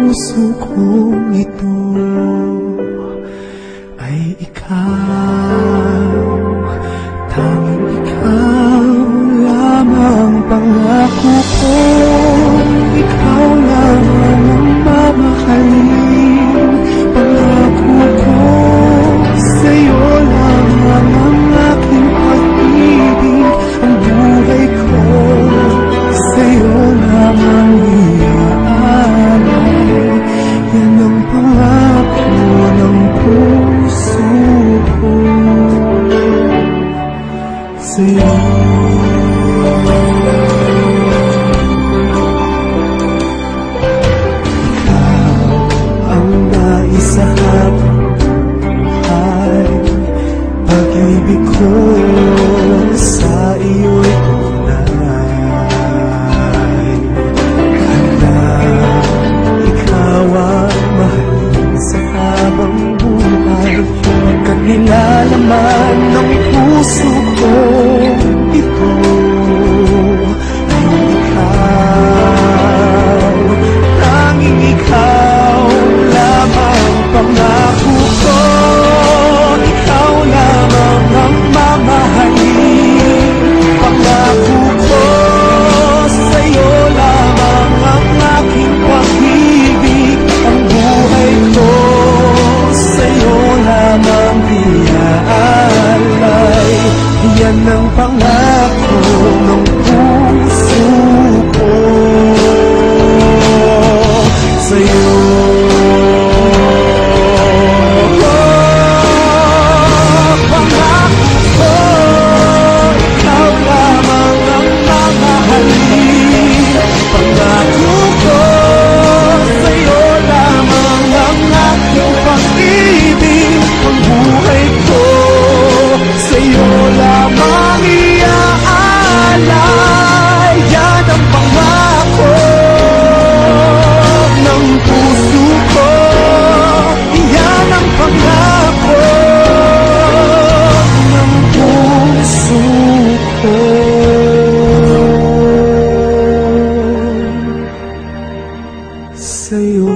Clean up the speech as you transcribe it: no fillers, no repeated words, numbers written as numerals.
puso kong ito ay ikaw, tanging ikaw lamang pangako ko. Ikaw lamang ang mamahalin, pangako ko. Sa'yo lamang ang aking pag-ibig, ang buhay ko sa'yo lamang iaalay. Yan ang pangako ng puso ko sa'yo. Isahap ay pag-ibig ko sa iyo'y tunay. Kaya ikaw ang mahal sa habang buhay, pagkat nilalaman ng puso ko ito ay ikaw, tanging ikaw lamang pangako ko. Ikaw lamang ang mamahalin, pangako ko. Sa'yo lamang ang aking pag-ibig, ang buhay ko sa'yo lamang iaalay. Yan ang pangako ng puso ko sa'yo. Sa'yo.